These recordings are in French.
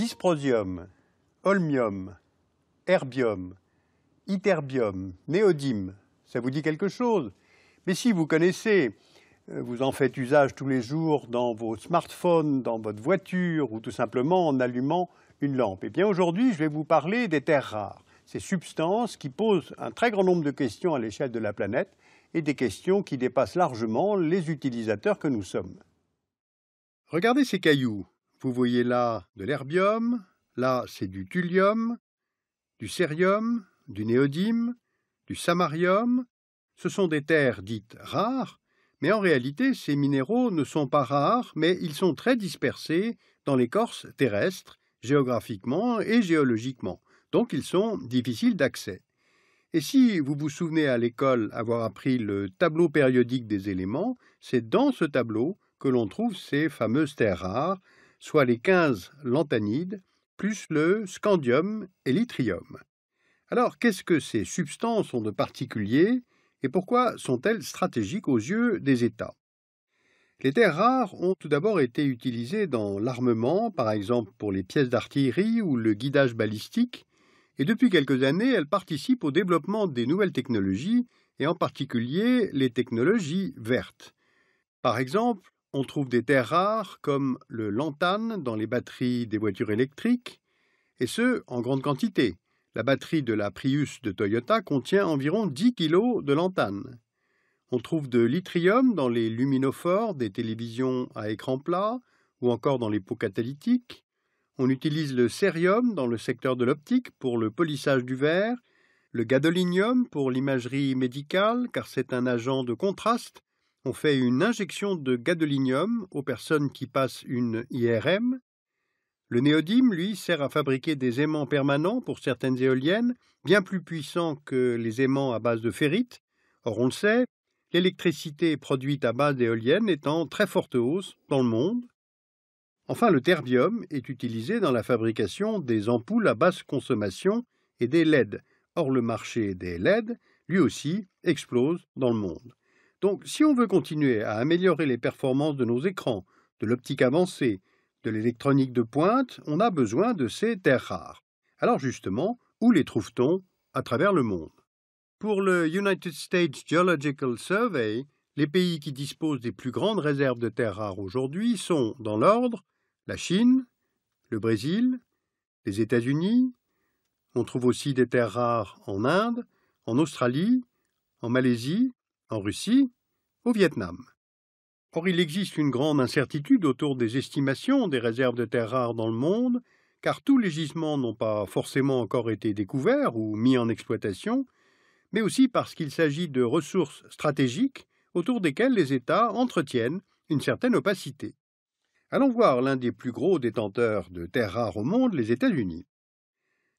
Dysprosium, holmium, herbium, ytterbium, néodyme, ça vous dit quelque chose? Mais si vous connaissez, vous en faites usage tous les jours dans vos smartphones, dans votre voiture ou tout simplement en allumant une lampe. Eh bien aujourd'hui, je vais vous parler des terres rares, ces substances qui posent un très grand nombre de questions à l'échelle de la planète et des questions qui dépassent largement les utilisateurs que nous sommes. Regardez ces cailloux. Vous voyez là de l'herbium, là c'est du thulium, du cérium, du néodyme, du samarium. Ce sont des terres dites rares, mais en réalité ces minéraux ne sont pas rares, mais ils sont très dispersés dans l'écorce terrestre, géographiquement et géologiquement, donc ils sont difficiles d'accès. Et si vous vous souvenez à l'école avoir appris le tableau périodique des éléments, c'est dans ce tableau que l'on trouve ces fameuses terres rares, soit les 15 lanthanides, plus le scandium et l'yttrium. Alors, qu'est-ce que ces substances ont de particulier et pourquoi sont-elles stratégiques aux yeux des États? Les terres rares ont tout d'abord été utilisées dans l'armement, par exemple pour les pièces d'artillerie ou le guidage balistique, et depuis quelques années, elles participent au développement des nouvelles technologies, et en particulier les technologies vertes. Par exemple, on trouve des terres rares comme le lantane dans les batteries des voitures électriques, et ce, en grande quantité. La batterie de la Prius de Toyota contient environ 10 kg de lantane. On trouve de l'yttrium dans les luminophores des télévisions à écran plat ou encore dans les pots catalytiques. On utilise le cérium dans le secteur de l'optique pour le polissage du verre, le gadolinium pour l'imagerie médicale car c'est un agent de contraste. On fait une injection de gadolinium aux personnes qui passent une IRM. Le néodyme, lui, sert à fabriquer des aimants permanents pour certaines éoliennes, bien plus puissants que les aimants à base de ferrite. Or, on le sait, l'électricité produite à base d'éoliennes est en très forte hausse dans le monde. Enfin, le terbium est utilisé dans la fabrication des ampoules à basse consommation et des LED. Or, le marché des LED, lui aussi, explose dans le monde. Donc, si on veut continuer à améliorer les performances de nos écrans, de l'optique avancée, de l'électronique de pointe, on a besoin de ces terres rares. Alors justement, où les trouve-t-on à travers le monde? Pour le United States Geological Survey, les pays qui disposent des plus grandes réserves de terres rares aujourd'hui sont, dans l'ordre, la Chine, le Brésil, les États-Unis. On trouve aussi des terres rares en Inde, en Australie, en Malaisie, en Russie, au Vietnam. Or, il existe une grande incertitude autour des estimations des réserves de terres rares dans le monde, car tous les gisements n'ont pas forcément encore été découverts ou mis en exploitation, mais aussi parce qu'il s'agit de ressources stratégiques autour desquelles les États entretiennent une certaine opacité. Allons voir l'un des plus gros détenteurs de terres rares au monde, les États-Unis.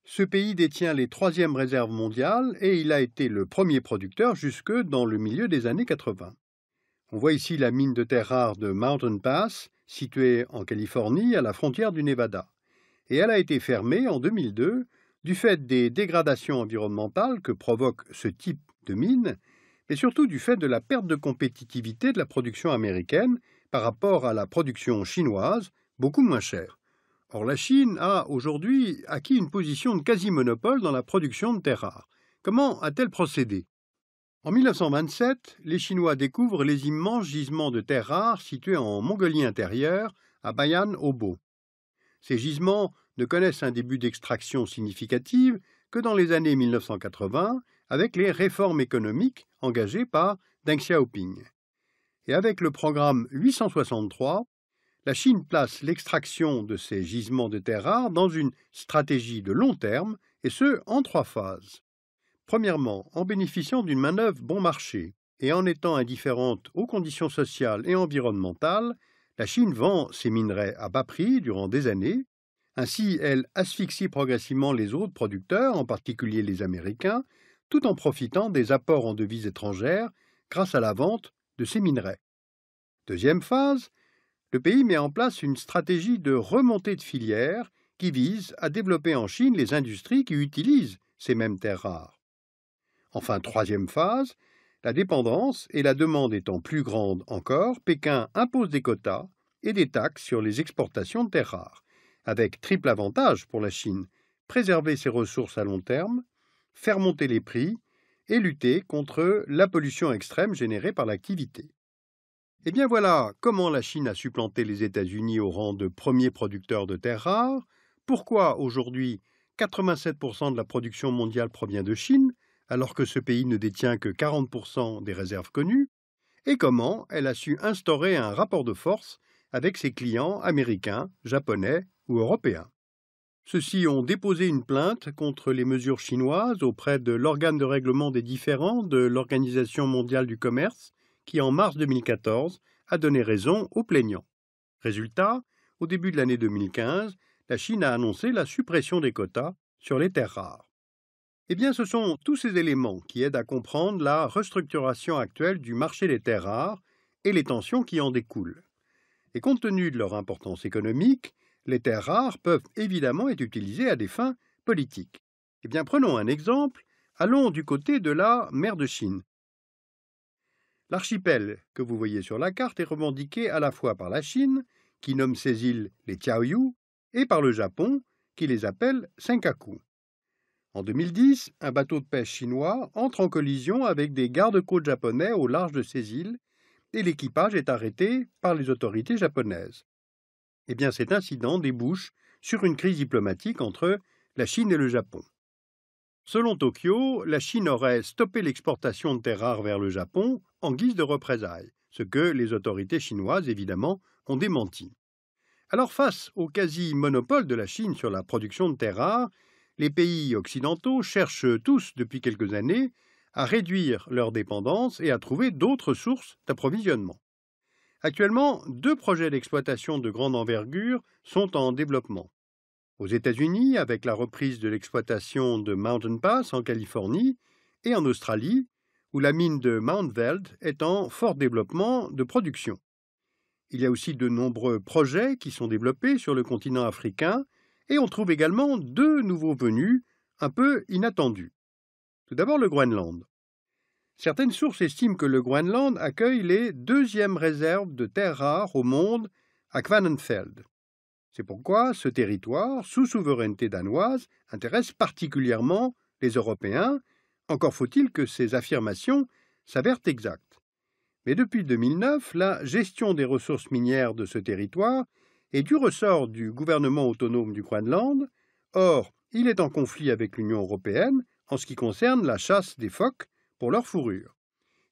Ce pays détient les 3e réserves mondiales et il a été le premier producteur jusque dans le milieu des années 80. On voit ici la mine de terres rares de Mountain Pass, située en Californie, à la frontière du Nevada. Et elle a été fermée en 2002 du fait des dégradations environnementales que provoque ce type de mine, mais surtout du fait de la perte de compétitivité de la production américaine par rapport à la production chinoise, beaucoup moins chère. Or, la Chine a aujourd'hui acquis une position de quasi-monopole dans la production de terres rares. Comment a-t-elle procédé? En 1927, les Chinois découvrent les immenses gisements de terres rares situés en Mongolie intérieure, à Bayan-Obo. Ces gisements ne connaissent un début d'extraction significative que dans les années 1980, avec les réformes économiques engagées par Deng Xiaoping. Et avec le programme 863, la Chine place l'extraction de ces gisements de terres rares dans une stratégie de long terme, et ce, en 3 phases. Premièrement, en bénéficiant d'une main-d'œuvre bon marché et en étant indifférente aux conditions sociales et environnementales, la Chine vend ses minerais à bas prix durant des années. Ainsi, elle asphyxie progressivement les autres producteurs, en particulier les Américains, tout en profitant des apports en devises étrangères grâce à la vente de ces minerais. Deuxième phase, le pays met en place une stratégie de remontée de filière qui vise à développer en Chine les industries qui utilisent ces mêmes terres rares. Enfin, troisième phase, la dépendance et la demande étant plus grandes encore, Pékin impose des quotas et des taxes sur les exportations de terres rares. avec triple avantage pour la Chine: préserver ses ressources à long terme, faire monter les prix et lutter contre la pollution extrême générée par l'activité. Eh bien voilà comment la Chine a supplanté les États-Unis au rang de premier producteur de terres rares, pourquoi aujourd'hui 87% de la production mondiale provient de Chine, alors que ce pays ne détient que 40% des réserves connues, et comment elle a su instaurer un rapport de force avec ses clients américains, japonais ou européens. Ceux-ci ont déposé une plainte contre les mesures chinoises auprès de l'organe de règlement des différends de l'Organisation mondiale du commerce, qui en mars 2014 a donné raison aux plaignants. Résultat, au début de l'année 2015, la Chine a annoncé la suppression des quotas sur les terres rares. Eh bien, ce sont tous ces éléments qui aident à comprendre la restructuration actuelle du marché des terres rares et les tensions qui en découlent. Et compte tenu de leur importance économique, les terres rares peuvent évidemment être utilisées à des fins politiques. Eh bien, prenons un exemple. Allons du côté de la mer de Chine. L'archipel que vous voyez sur la carte est revendiqué à la fois par la Chine, qui nomme ces îles les Diaoyu, et par le Japon, qui les appelle Senkaku. En 2010, un bateau de pêche chinois entre en collision avec des gardes-côtes japonais au large de ces îles, et l'équipage est arrêté par les autorités japonaises. Eh bien, cet incident débouche sur une crise diplomatique entre la Chine et le Japon. Selon Tokyo, la Chine aurait stoppé l'exportation de terres rares vers le Japon en guise de représailles, ce que les autorités chinoises, évidemment, ont démenti. Alors, face au quasi-monopole de la Chine sur la production de terres rares, les pays occidentaux cherchent tous, depuis quelques années, à réduire leur dépendance et à trouver d'autres sources d'approvisionnement. Actuellement, 2 projets d'exploitation de grande envergure sont en développement. Aux États-Unis, avec la reprise de l'exploitation de Mountain Pass en Californie, et en Australie, où la mine de Mount Weld est en fort développement de production. Il y a aussi de nombreux projets qui sont développés sur le continent africain, et on trouve également 2 nouveaux venus un peu inattendus. Tout d'abord le Groenland. Certaines sources estiment que le Groenland accueille les 2e réserves de terres rares au monde à Kvanefjeld. C'est pourquoi ce territoire, sous souveraineté danoise, intéresse particulièrement les Européens, encore faut-il que ces affirmations s'avèrent exactes. Mais depuis 2009, la gestion des ressources minières de ce territoire est du ressort du gouvernement autonome du Groenland. Or, il est en conflit avec l'Union européenne en ce qui concerne la chasse des phoques pour leur fourrure.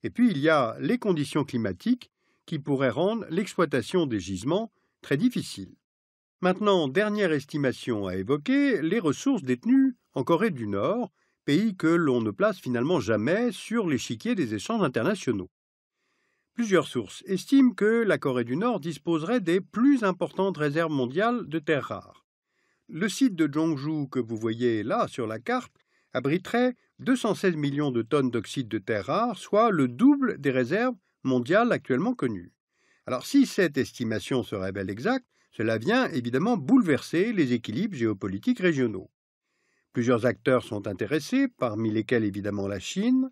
Et puis il y a les conditions climatiques qui pourraient rendre l'exploitation des gisements très difficile. Maintenant, dernière estimation à évoquer, les ressources détenues en Corée du Nord, pays que l'on ne place finalement jamais sur l'échiquier des échanges internationaux. Plusieurs sources estiment que la Corée du Nord disposerait des plus importantes réserves mondiales de terres rares. Le site de Jongju que vous voyez là sur la carte abriterait 216 millions de tonnes d'oxyde de terres rares, soit le double des réserves mondiales actuellement connues. Alors si cette estimation se révèle exacte, cela vient évidemment bouleverser les équilibres géopolitiques régionaux. Plusieurs acteurs sont intéressés, parmi lesquels évidemment la Chine.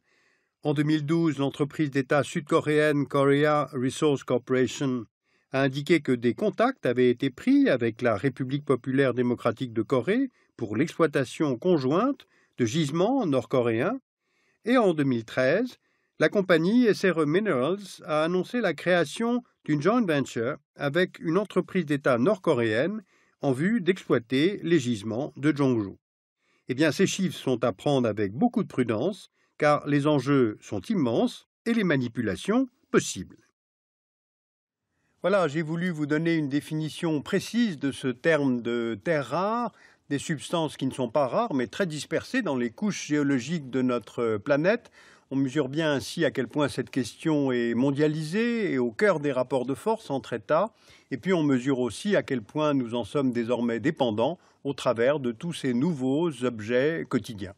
En 2012, l'entreprise d'État sud-coréenne Korea Resource Corporation a indiqué que des contacts avaient été pris avec la République populaire démocratique de Corée pour l'exploitation conjointe de gisements nord-coréens. Et en 2013, la compagnie SRE Minerals a annoncé la création d'une joint venture avec une entreprise d'État nord-coréenne en vue d'exploiter les gisements de Jongju. Eh bien, ces chiffres sont à prendre avec beaucoup de prudence, car les enjeux sont immenses et les manipulations possibles. Voilà, j'ai voulu vous donner une définition précise de ce terme de terres rares, des substances qui ne sont pas rares, mais très dispersées dans les couches géologiques de notre planète. On mesure bien ainsi à quel point cette question est mondialisée et au cœur des rapports de force entre États. Et puis on mesure aussi à quel point nous en sommes désormais dépendants au travers de tous ces nouveaux objets quotidiens.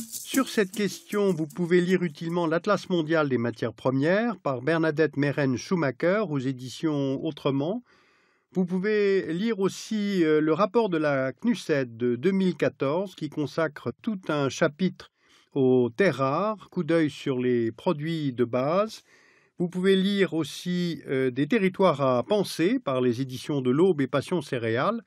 Sur cette question, vous pouvez lire utilement l'Atlas mondial des matières premières par Bernadette Meren-Schumacher aux éditions Autrement. Vous pouvez lire aussi le rapport de la CNUSED de 2014 qui consacre tout un chapitre aux terres rares, coup d'œil sur les produits de base. Vous pouvez lire aussi des territoires à penser par les éditions de l'Aube et Passion Céréales.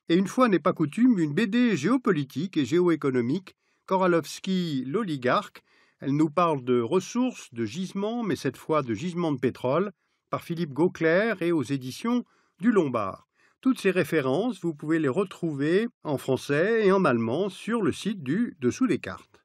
Et une fois n'est pas coutume, une BD géopolitique et géoéconomique, Koralowski, l'oligarque. Elle nous parle de ressources, de gisements, mais cette fois de gisements de pétrole, par Philippe Gauclair et aux éditions du Lombard. Toutes ces références, vous pouvez les retrouver en français et en allemand sur le site du Dessous des cartes.